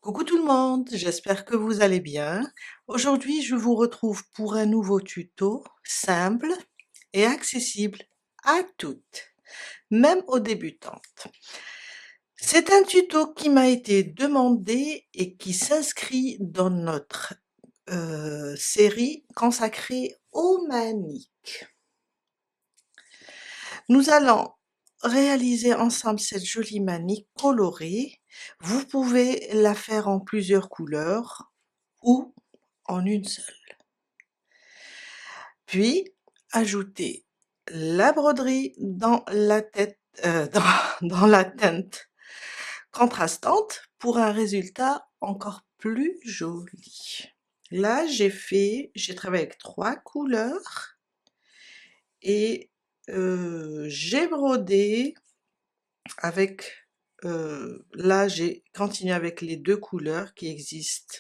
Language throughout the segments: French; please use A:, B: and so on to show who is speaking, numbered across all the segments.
A: Coucou tout le monde, j'espère que vous allez bien. Aujourd'hui, je vous retrouve pour un nouveau tuto simple et accessible à toutes, même aux débutantes. C'est un tuto qui m'a été demandé et qui s'inscrit dans notre série consacrée aux maniques. Nous allons réaliser ensemble cette jolie manique colorée. Vous pouvez la faire en plusieurs couleurs ou en une seule. Puis, ajouter la broderie dans la tête, dans la teinte contrastante pour un résultat encore plus joli. Là, j'ai travaillé avec 3 couleurs et j'ai brodé avec, là j'ai continué avec les 2 couleurs qui existent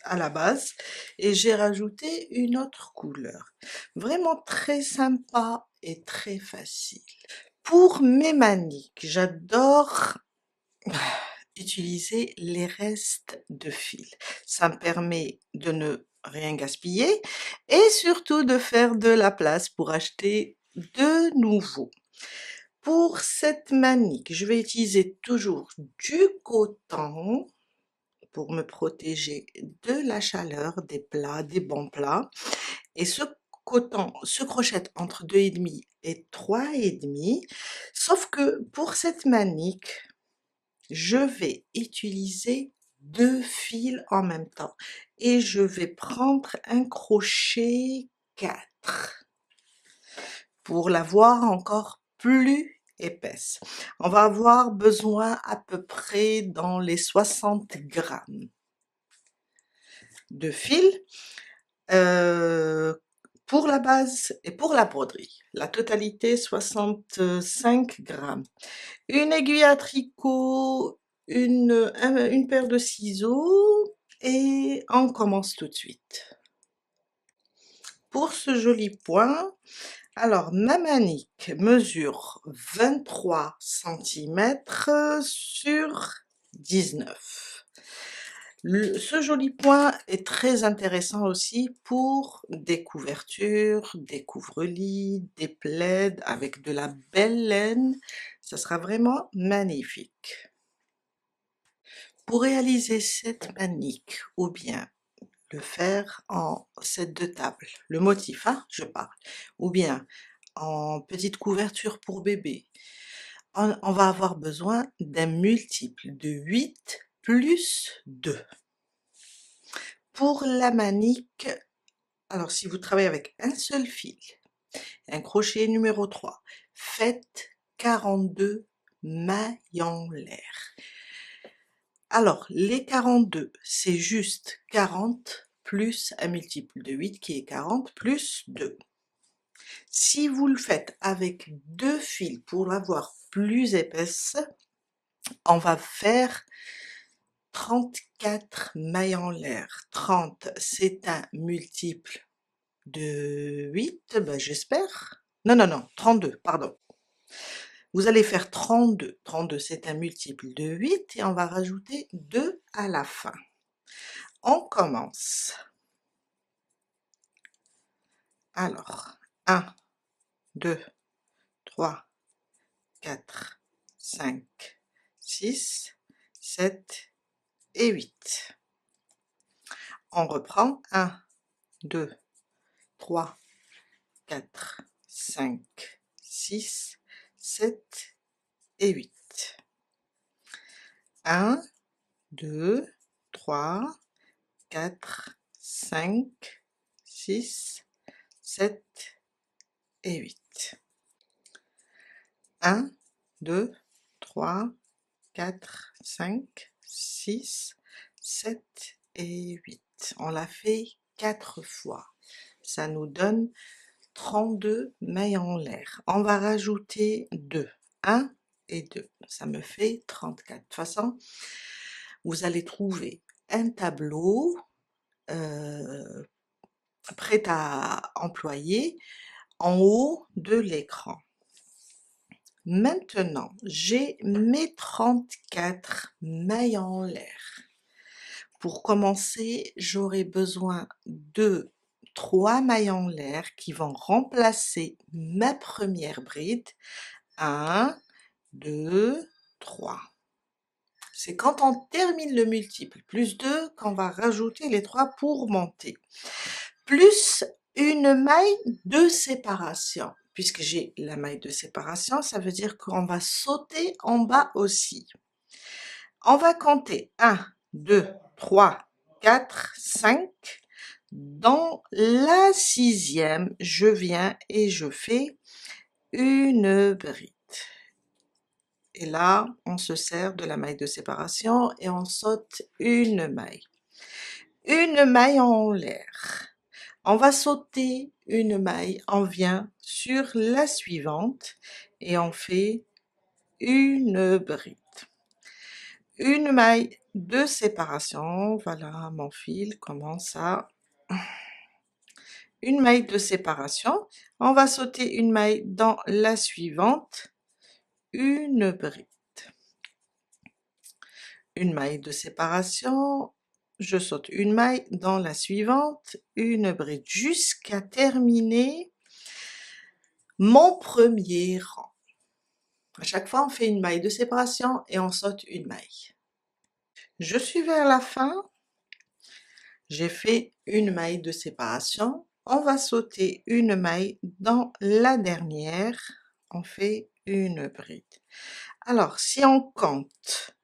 A: à la base et j'ai rajouté une autre couleur. Vraiment très sympa et très facile. Pour mes maniques, j'adore utiliser les restes de fil. Ça me permet de ne rien gaspiller et surtout de faire de la place pour acheter de nouveau. Pour cette manique, je vais utiliser toujours du coton pour me protéger de la chaleur des plats, des bons plats. Et ce coton se crochette entre 2,5 et 3,5. Sauf que pour cette manique, je vais utiliser 2 fils en même temps et je vais prendre un crochet 4 pour l'avoir encore plus épaisse. On va avoir besoin à peu près dans les 60 grammes de fil pour la base et pour la broderie. La totalité 65 grammes. Une aiguille à tricot, une paire de ciseaux et on commence tout de suite. Pour ce joli point, alors ma manique mesure 23 centimètres sur 19. Ce joli point est très intéressant aussi pour des couvertures, des couvre-lits, des plaids avec de la belle laine. Ça sera vraiment magnifique. Pour réaliser cette manique ou bien le faire en set de table, le motif, hein, je parle, ou bien en petite couverture pour bébé, on va avoir besoin d'un multiple de 8 plus 2. Pour la manique, alors si vous travaillez avec un seul fil, un crochet numéro 3, faites 42 mailles en l'air. Alors, les 42, c'est juste 40 plus un multiple de 8 qui est 40 plus 2. Si vous le faites avec 2 fils pour l'avoir plus épaisse, on va faire 34 mailles en l'air. 30, c'est un multiple de 8, ben j'espère. Non, 32, pardon. Vous allez faire 32. 32, c'est un multiple de 8 et on va rajouter 2 à la fin. On commence. Alors, 1, 2, 3, 4, 5, 6, 7 et 8. On reprend 1, 2, 3, 4, 5, 6, 7 et 8. 1, 2, 3, 4, 5, 6, 7 et 8. 1, 2, 3, 4, 5, 6, 7 et 8. On l'a fait 4 fois. Ça nous donne 32 mailles en l'air. On va rajouter 2. 1 et 2. Ça me fait 34. De toute façon, vous allez trouver un tableau prêt à employer en haut de l'écran. Maintenant, j'ai mes 34 mailles en l'air. Pour commencer, j'aurai besoin de 3 mailles en l'air qui vont remplacer ma première bride. 1, 2, 3. C'est quand on termine le multiple, plus 2, qu'on va rajouter les 3 pour monter. Plus une maille de séparation. Puisque j'ai la maille de séparation, ça veut dire qu'on va sauter en bas aussi. On va compter 1, 2, 3, 4, 5. Dans la 6e, je viens et je fais une bride. Et là, on se sert de la maille de séparation et on saute une maille. Une maille en l'air. On va sauter une maille, on vient sur la suivante et on fait une bride. Une maille de séparation, voilà, mon fil commence à... Une maille de séparation, on va sauter une maille dans la suivante, une bride. Une maille de séparation, je saute une maille dans la suivante, une bride, jusqu'à terminer mon premier rang. À chaque fois, on fait une maille de séparation et on saute une maille. Je suis vers la fin, j'ai fait une maille de séparation, on va sauter une maille dans la dernière, on fait une bride. Alors, si on compte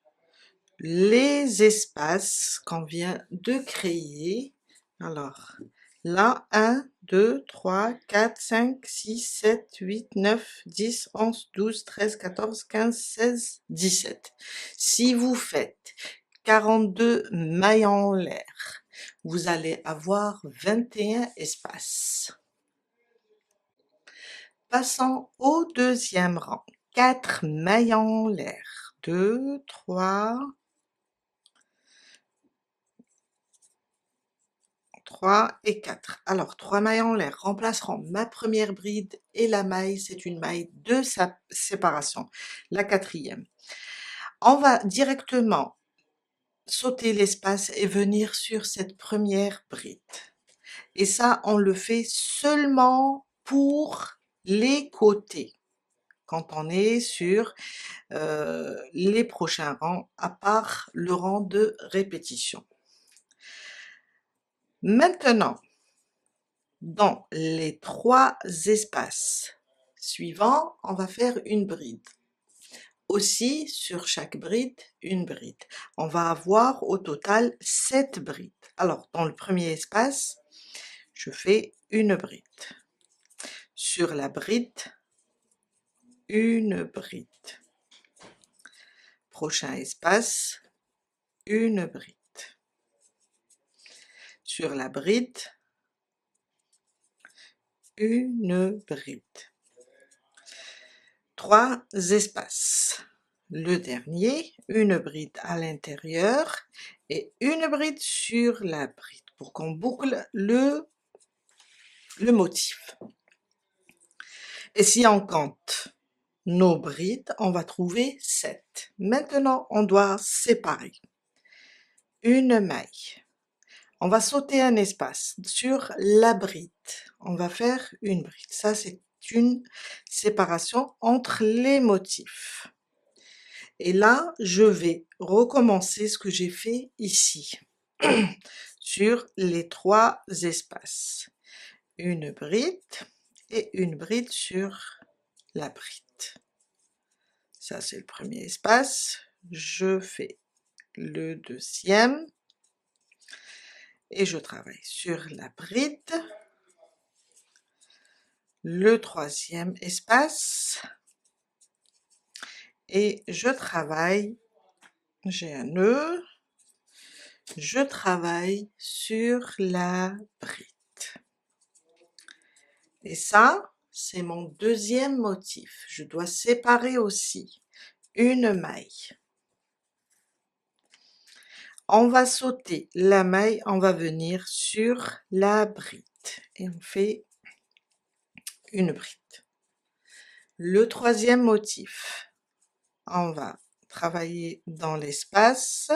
A: les espaces qu'on vient de créer, alors là, 1, 2, 3, 4, 5, 6, 7, 8, 9, 10, 11, 12, 13, 14, 15, 16, 17. Si vous faites 42 mailles en l'air, vous allez avoir 21 espaces. Passons au deuxième rang. 4 mailles en l'air. 2, 3, 3 et 4. Alors, 3 mailles en l'air remplaceront ma première bride et la maille, c'est une maille de séparation, la 4e. On va directement sauter l'espace et venir sur cette première bride. Et ça, on le fait seulement pour les côtés, quand on est sur les prochains rangs, à part le rang de répétition. Maintenant, dans les 3 espaces suivants, on va faire une bride. Aussi, sur chaque bride, une bride. On va avoir au total 7 brides. Alors, dans le premier espace, je fais une bride. Sur la bride, une bride. Prochain espace, une bride. Sur la bride, une bride. 3 espaces. Le dernier, une bride à l'intérieur et une bride sur la bride pour qu'on boucle le motif. Et si on compte nos brides, on va trouver 7. Maintenant, on doit séparer. Une maille. On va sauter un espace sur la bride. On va faire une bride. Ça, c'est une séparation entre les motifs. Et là, je vais recommencer ce que j'ai fait ici, sur les 3 espaces. Une bride et une bride sur la bride. Ça, c'est le premier espace. Je fais le deuxième et je travaille sur la bride. Le troisième espace et je travaille, j'ai un nœud, je travaille sur la bride. Et ça, c'est mon deuxième motif. Je dois séparer aussi une maille. On va sauter la maille, on va venir sur la bride et on fait une bride. Le troisième motif, on va travailler dans l'espace,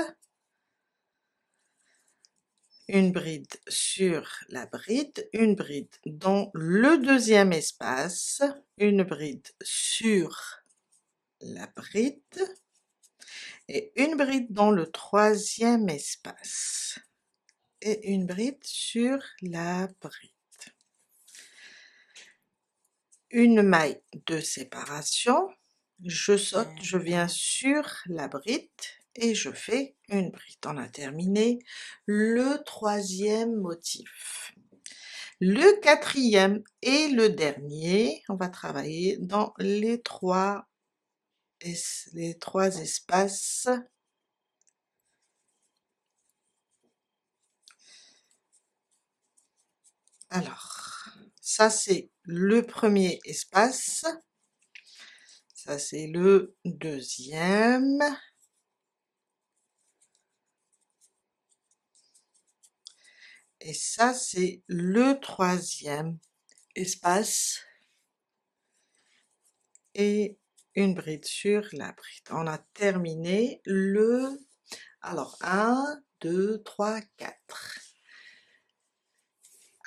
A: une bride sur la bride, une bride dans le deuxième espace, une bride sur la bride et une bride dans le troisième espace et une bride sur la bride. Une maille de séparation, je saute, je viens sur la bride et je fais une bride. On a terminé le troisième motif. Le quatrième et le dernier, on va travailler dans les trois espaces. Alors, ça c'est le premier espace, ça c'est le deuxième, et ça c'est le troisième espace, et une bride sur la bride. On a terminé le... Alors, 1, 2, 3, 4.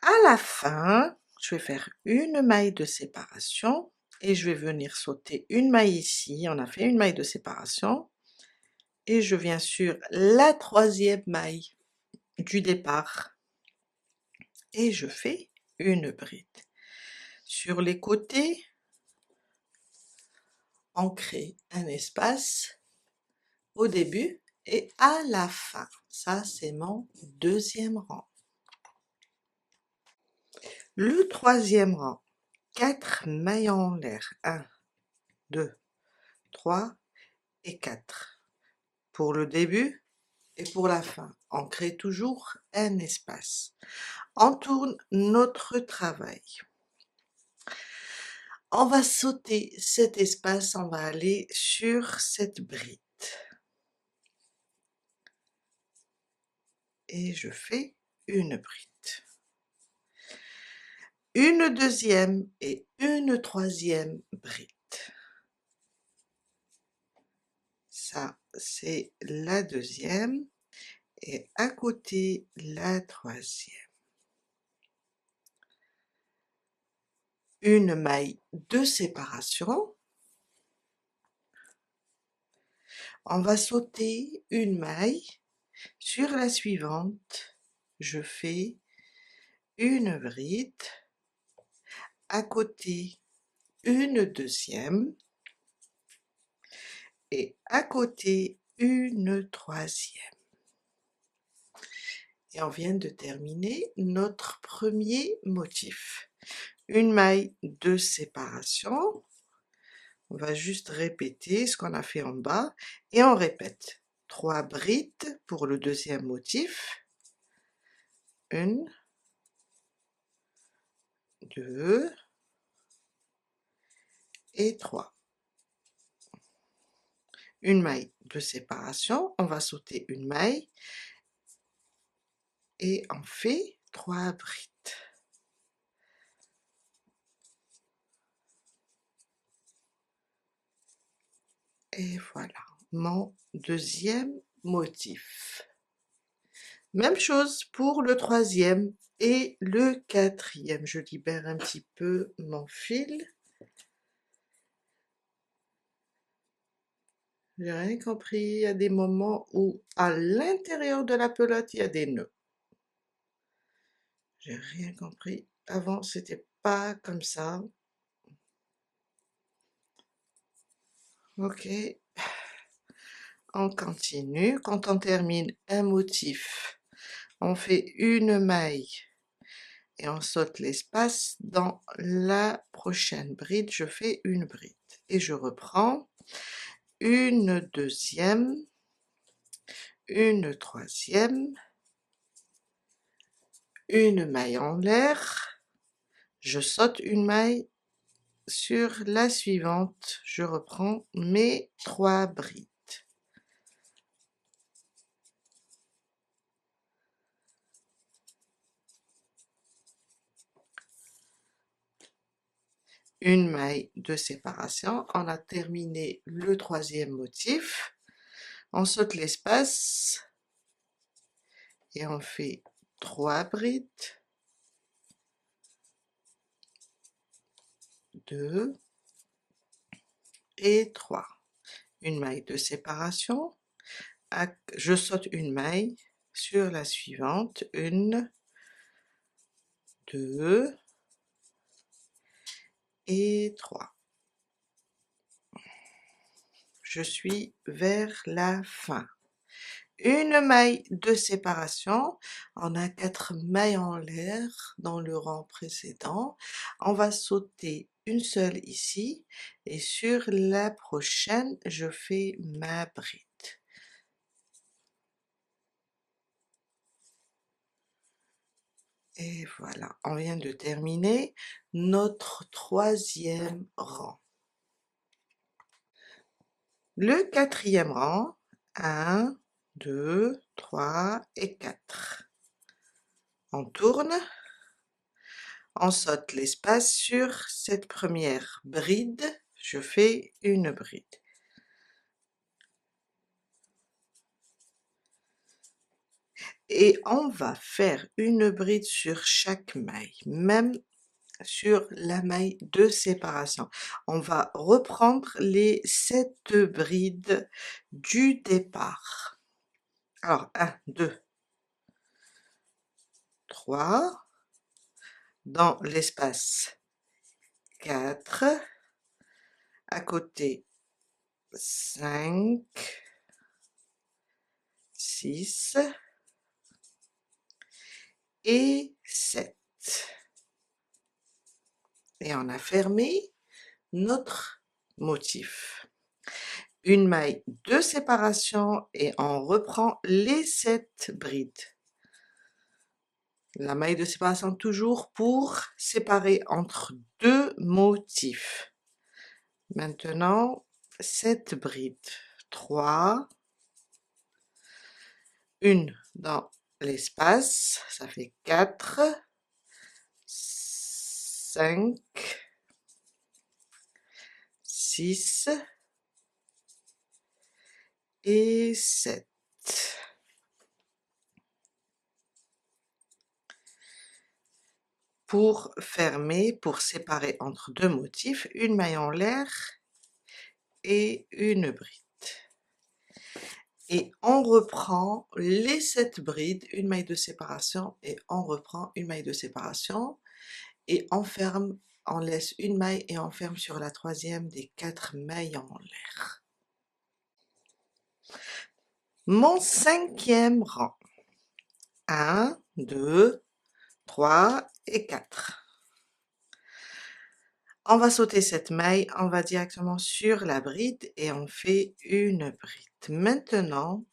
A: À la fin, je vais faire une maille de séparation et je vais venir sauter une maille ici. On a fait une maille de séparation et je viens sur la troisième maille du départ et je fais une bride. Sur les côtés, on crée un espace au début et à la fin. Ça, c'est mon deuxième rang. Le troisième rang, 4 mailles en l'air, 1, 2, 3 et 4. Pour le début et pour la fin, on crée toujours un espace. On tourne notre travail. On va sauter cet espace, on va aller sur cette bride. Et je fais une bride. Une deuxième et une troisième bride. Ça, c'est la deuxième et à côté la troisième. Une maille de séparation. On va sauter une maille. Sur la suivante, je fais une bride. À côté, une deuxième. Et à côté, une troisième. Et on vient de terminer notre premier motif. Une maille de séparation. On va juste répéter ce qu'on a fait en bas et on répète. 3 brides pour le deuxième motif. 1, 2 et 3. Une maille de séparation, on va sauter une maille et on fait 3 brides. Et voilà, mon deuxième motif. Même chose pour le troisième et le quatrième. Je libère un petit peu mon fil. J'ai rien compris, il y a des moments où à l'intérieur de la pelote, il y a des nœuds. J'ai rien compris. Avant, c'était pas comme ça. Ok. On continue. Quand on termine un motif, on fait une maille et on saute l'espace. Dans la prochaine bride, je fais une bride et je reprends une deuxième, une troisième, une maille en l'air, je saute une maille. Sur la suivante, je reprends mes 3 brides. Une maille de séparation, on a terminé le troisième motif. On saute l'espace et on fait 3 brides, 2 et 3. Une maille de séparation, je saute une maille sur la suivante, 1, 2 et 3. Je suis vers la fin. Une maille de séparation, on a 4 mailles en l'air dans le rang précédent, on va sauter une seule ici et sur la prochaine je fais ma bride. Et voilà, on vient de terminer notre 3e rang. Le 4e rang, 1, 2, 3 et 4. On tourne, on saute l'espace sur cette première bride, je fais une bride. Et on va faire une bride sur chaque maille, même sur la maille de séparation. On va reprendre les 7 brides du départ. Alors 1, 2, 3, dans l'espace 4, à côté 5, 6 et 7. Et on a fermé notre motif. Une maille de séparation et on reprend les 7 brides. La maille de séparation toujours pour séparer entre 2 motifs. Maintenant, 7 brides. 3, une dans l'espace, ça fait 4, 5, 6 et 7. Pour fermer, pour séparer entre 2 motifs, une maille en l'air et une bride. Et on reprend les 7 brides, une maille de séparation et on reprend une maille de séparation et on ferme, on laisse une maille et on ferme sur la 3e des 4 mailles en l'air. Mon 5e rang, 1, 2, 3 et 4. On va sauter cette maille, on va directement sur la bride et on fait une bride. Maintenant,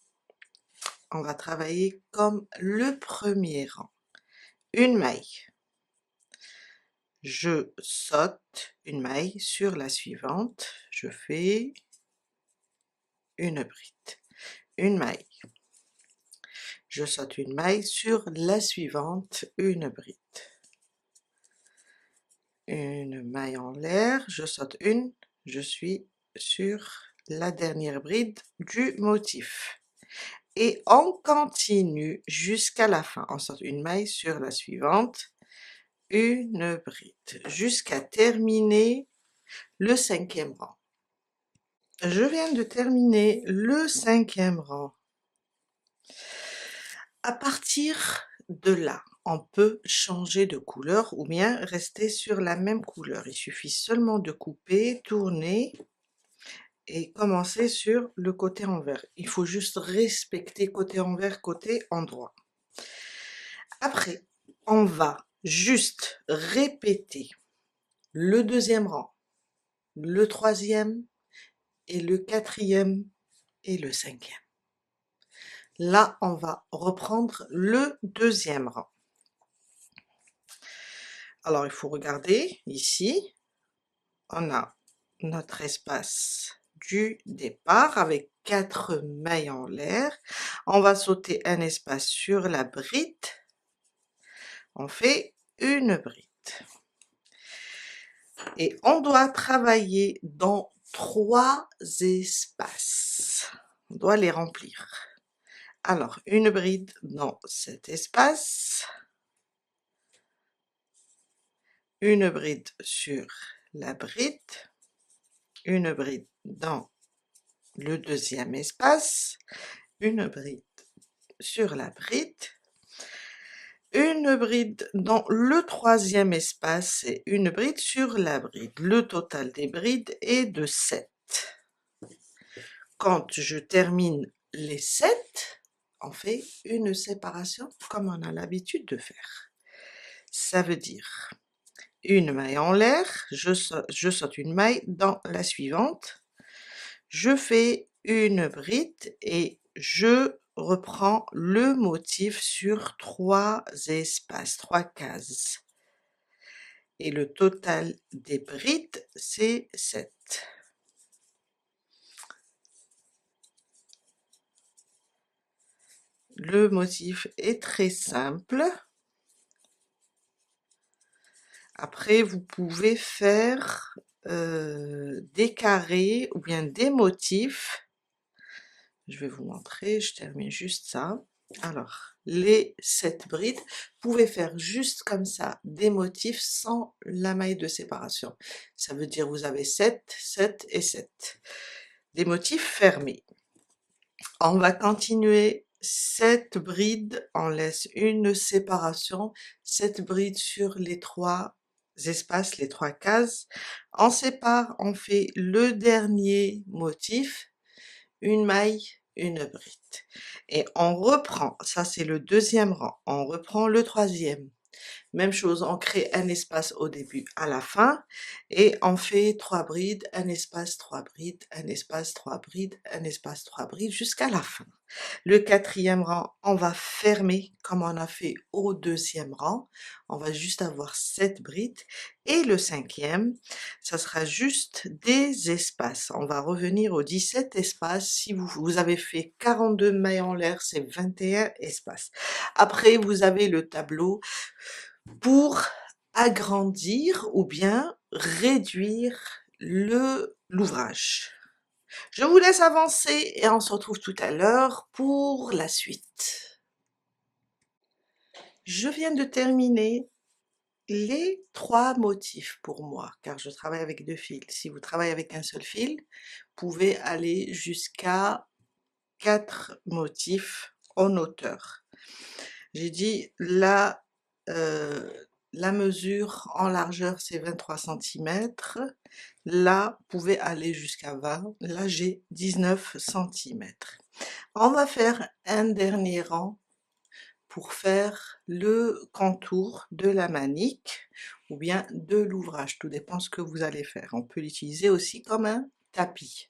A: on va travailler comme le premier rang. Une maille. Je saute une maille sur la suivante, je fais une bride. Une maille. Je saute une maille sur la suivante, une bride. Une maille en l'air, je saute une, je suis sur la dernière bride du motif. Et on continue jusqu'à la fin. On saute une maille sur la suivante, une bride, jusqu'à terminer le 5e rang. Je viens de terminer le 5e rang. À partir de là, on peut changer de couleur ou bien rester sur la même couleur. Il suffit seulement de couper, tourner et commencer sur le côté envers. Il faut juste respecter côté envers, côté endroit. Après, on va juste répéter le 2e rang, le 3e et le 4e et le 5e. Là, on va reprendre le 2e rang. Alors, il faut regarder ici, on a notre espace du départ avec 4 mailles en l'air. On va sauter un espace sur la bride. On fait une bride. Et on doit travailler dans 3 espaces. On doit les remplir. Alors, une bride dans cet espace, une bride sur la bride, une bride dans le deuxième espace, une bride sur la bride, une bride dans le troisième espace et une bride sur la bride. Le total des brides est de 7. Quand je termine les 7, on fait une séparation comme on a l'habitude de faire. Ça veut dire une maille en l'air, je saute une maille dans la suivante, je fais une bride et je reprends le motif sur 3 espaces, 3 cases. Et le total des brides, c'est 7. Le motif est très simple. Après, vous pouvez faire des carrés ou bien des motifs. Je vais vous montrer, je termine juste ça. Alors, les 7 brides, vous pouvez faire juste comme ça des motifs sans la maille de séparation. Ça veut dire vous avez 7, 7 et 7. Des motifs fermés. On va continuer 7 brides, on laisse une séparation, 7 brides sur les 3 espaces, les 3 cases. On sépare, on fait le dernier motif, une maille, une bride. Et on reprend, ça c'est le deuxième rang, on reprend le troisième. Même chose, on crée un espace au début, à la fin, et on fait 3 brides, un espace, 3 brides, un espace, 3 brides, un espace, 3 brides, jusqu'à la fin. Le quatrième rang, on va fermer comme on a fait au deuxième rang. On va juste avoir 7 brides. Et le cinquième, ça sera juste des espaces. On va revenir aux 17 espaces. Si vous avez fait 42 mailles en l'air, c'est 21 espaces. Après, vous avez le tableau pour agrandir ou bien réduire l'ouvrage. Je vous laisse avancer et on se retrouve tout à l'heure pour la suite. Je viens de terminer les 3 motifs pour moi, car je travaille avec 2 fils. Si vous travaillez avec un seul fil, vous pouvez aller jusqu'à 4 motifs en hauteur. J'ai dit la mesure en largeur c'est 23 cm, là vous pouvez aller jusqu'à 20, là j'ai 19 cm. On va faire un dernier rang pour faire le contour de la manique ou bien de l'ouvrage, tout dépend ce que vous allez faire. On peut l'utiliser aussi comme un tapis,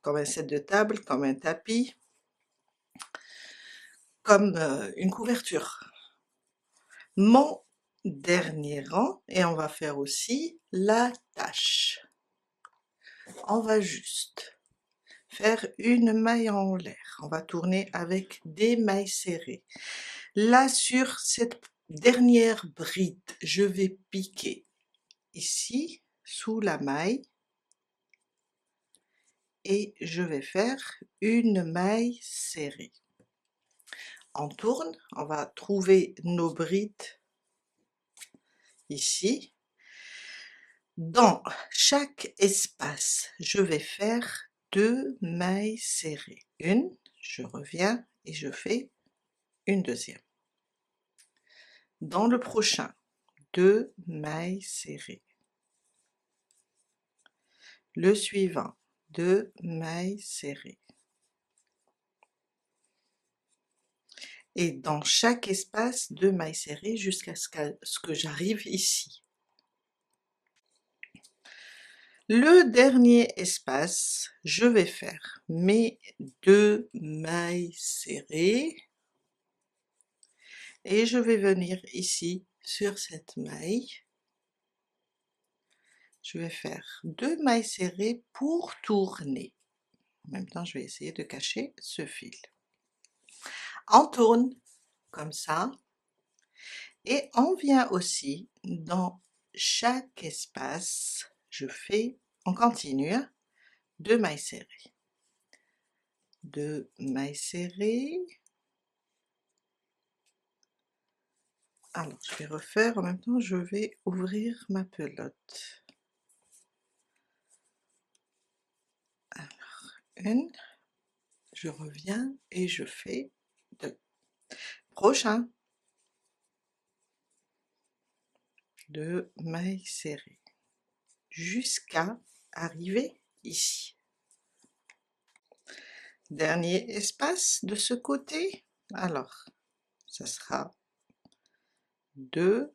A: comme un set de table, comme un tapis, comme une couverture. Mon dernier rang, et on va faire aussi la tâche. On va juste faire une maille en l'air, on va tourner avec des mailles serrées. Là sur cette dernière bride, je vais piquer ici sous la maille et je vais faire une maille serrée. On tourne, on va trouver nos brides ici. Dans chaque espace, je vais faire 2 mailles serrées. Une, je reviens et je fais une deuxième. Dans le prochain, 2 mailles serrées. Le suivant, 2 mailles serrées. Et dans chaque espace, 2 mailles serrées jusqu'à ce que j'arrive ici. Le dernier espace, je vais faire mes 2 mailles serrées et je vais venir ici sur cette maille. Je vais faire 2 mailles serrées pour tourner. En même temps, je vais essayer de cacher ce fil. On tourne comme ça et on vient aussi dans chaque espace, on continue, 2 mailles serrées. 2 mailles serrées, Alors je vais refaire, en même temps je vais ouvrir ma pelote. Alors, une, je reviens et je fais 2. Prochain, 2 mailles serrées, jusqu'à arriver ici. Dernier espace de ce côté, alors ça sera 2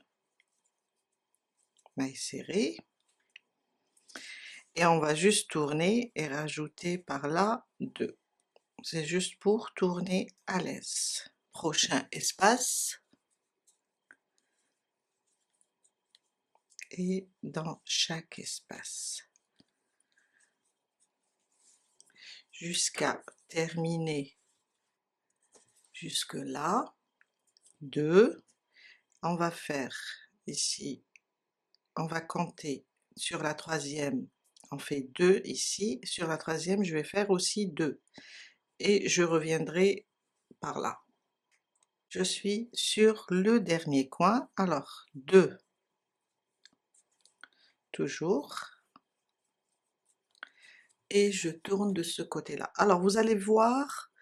A: mailles serrées, et on va juste tourner et rajouter par là 2. C'est juste pour tourner à l'aise. Prochain espace, et dans chaque espace, jusqu'à terminer jusque là, 2. On va faire ici, on va compter sur la troisième, on fait 2 ici, sur la troisième je vais faire aussi 2, et je reviendrai par là. Je suis sur le dernier coin, alors 2, toujours, et je tourne de ce côté-là. Alors vous allez voir,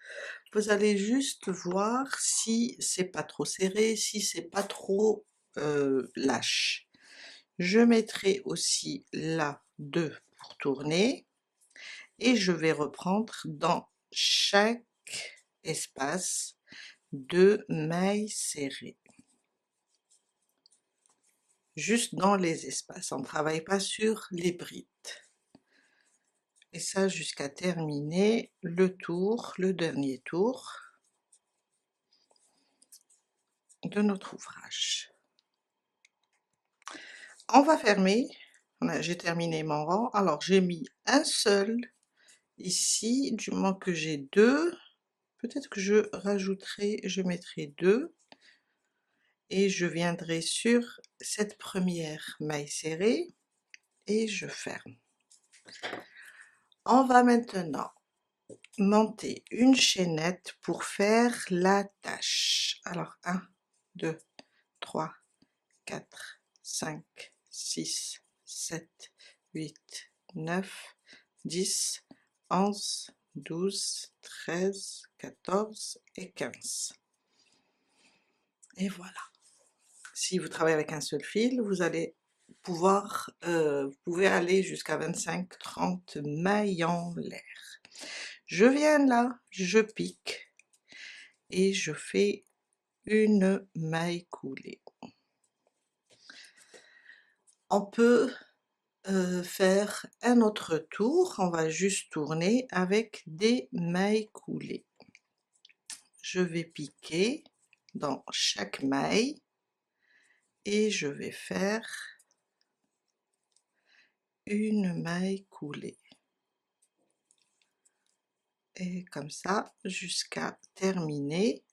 A: vous allez juste voir si c'est pas trop serré, si c'est pas trop lâche. Je mettrai aussi là 2 pour tourner, et je vais reprendre dans chaque espace 2 mailles serrées. Juste dans les espaces, on ne travaille pas sur les brides. Et ça jusqu'à terminer le tour, le dernier tour de notre ouvrage. On va fermer, j'ai terminé mon rang, alors j'ai mis un seul ici, du moment que j'ai 2, peut-être que je rajouterai, je mettrai 2, et je viendrai sur cette première maille serrée, et je ferme. On va maintenant monter une chaînette pour faire l'attache. Alors 1, 2, 3, 4, 5, 6, 7, 8, 9, 10, 11, 12, 13, 14 et 15. Et voilà. Si vous travaillez avec un seul fil, vous allez pouvoir, vous pouvez aller jusqu'à 25-30 mailles en l'air. Je viens là, je pique, et je fais une maille coulée. On peut faire un autre tour, on va juste tourner avec des mailles coulées. Je vais piquer dans chaque maille, et je vais faire une maille coulée. Et comme ça jusqu'à terminer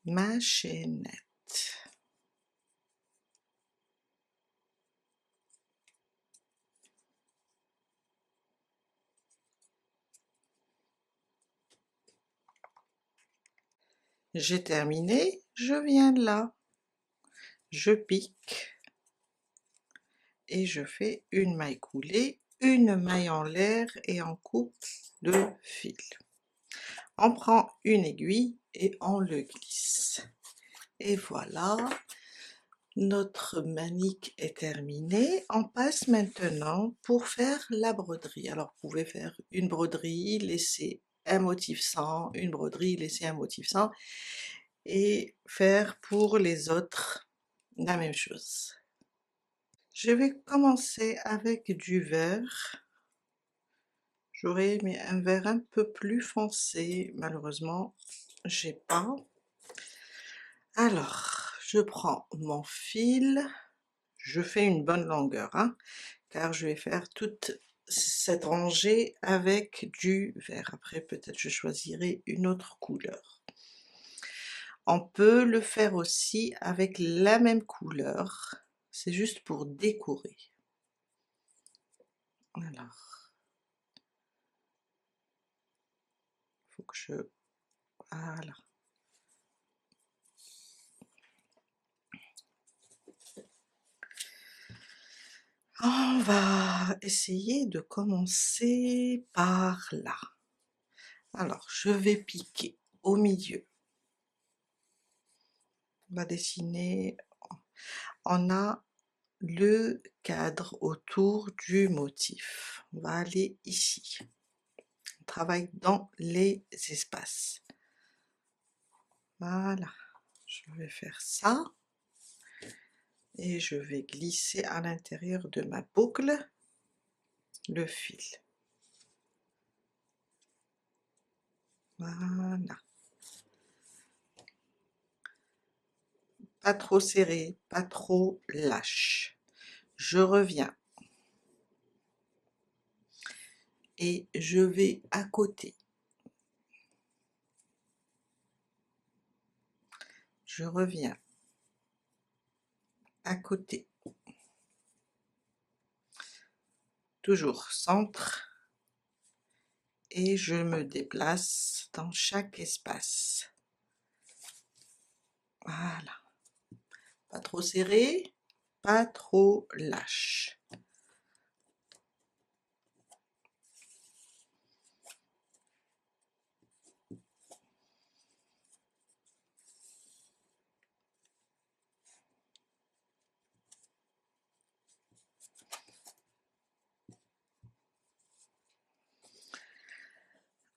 A: ma chaînette. J'ai terminé, je viens là, je pique, et je fais une maille coulée, une maille en l'air, et on coupe le fil. On prend une aiguille et on le glisse. Et voilà, notre manique est terminée. On passe maintenant pour faire la broderie. Alors vous pouvez faire une broderie, laisser un motif sans, une broderie, laisser un motif sans, et faire pour les autres la même chose. Je vais commencer avec du vert. J'aurais aimé un vert un peu plus foncé, malheureusement j'ai pas. Alors je prends mon fil, je fais une bonne longueur, hein, car je vais faire toute cette rangée avec du vert. Après peut-être je choisirai une autre couleur. On peut le faire aussi avec la même couleur, c'est juste pour décorer. Alors, faut que je... voilà. essayer de commencer par là. Alors, je vais piquer au milieu. On va dessiner, on a le cadre autour du motif. On va aller ici. On travaille dans les espaces. Voilà, je vais faire ça. Et je vais glisser à l'intérieur de ma boucle le fil. Voilà. Pas trop serré, pas trop lâche. Je reviens. Et je vais à côté. Je reviens. À côté. Toujours centre. Et je me déplace dans chaque espace. Voilà. Pas trop serré, pas trop lâche.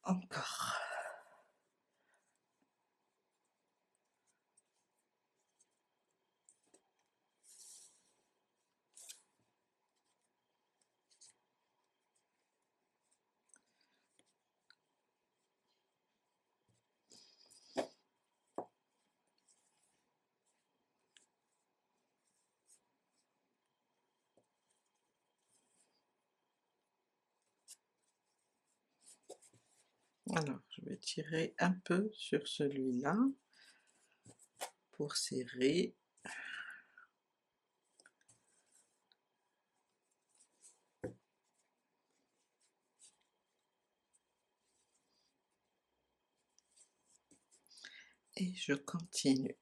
A: Encore. Alors, je vais tirer un peu sur celui-là pour serrer. Et je continue.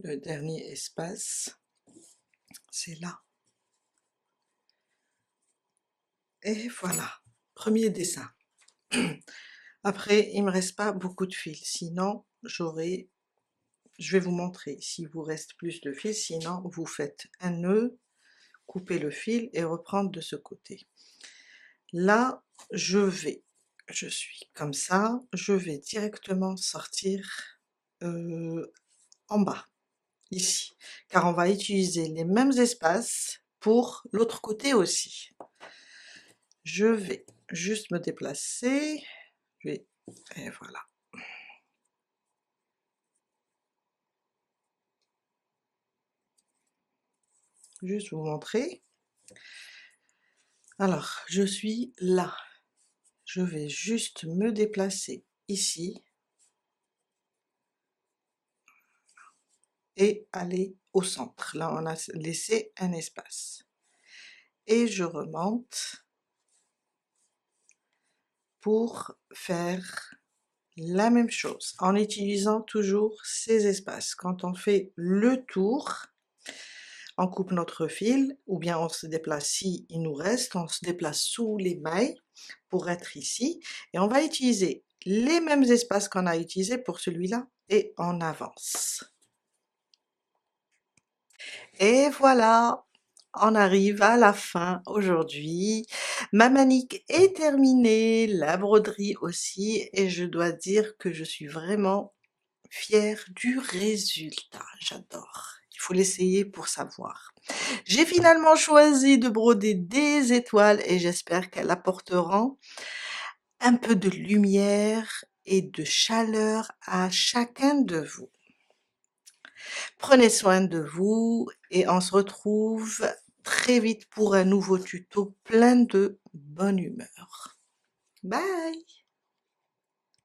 A: Le dernier espace, c'est là. Et voilà, premier dessin. Après, il me reste pas beaucoup de fils, sinon je vais vous montrer s'il vous reste plus de fils, sinon vous faites un nœud, coupez le fil et reprendre de ce côté. Là, je suis comme ça, je vais directement sortir en bas, ici, car on va utiliser les mêmes espaces pour l'autre côté aussi. Je vais juste me déplacer, et voilà. Juste vous montrer. Alors, je suis là. Je vais juste me déplacer ici et aller au centre. Là, on a laissé un espace. Et je remonte pour faire la même chose en utilisant toujours ces espaces. Quand on fait le tour, on coupe notre fil ou bien on se déplace, si il nous reste, on se déplace sous les mailles pour être ici et on va utiliser les mêmes espaces qu'on a utilisés pour celui-là et on avance. Et voilà, on arrive à la fin aujourd'hui. Ma manique est terminée, la broderie aussi, et je dois dire que je suis vraiment fière du résultat. J'adore. Il faut l'essayer pour savoir. J'ai finalement choisi de broder des étoiles et j'espère qu'elles apporteront un peu de lumière et de chaleur à chacun de vous. Prenez soin de vous et on se retrouve très vite pour un nouveau tuto plein de bonne humeur. Bye!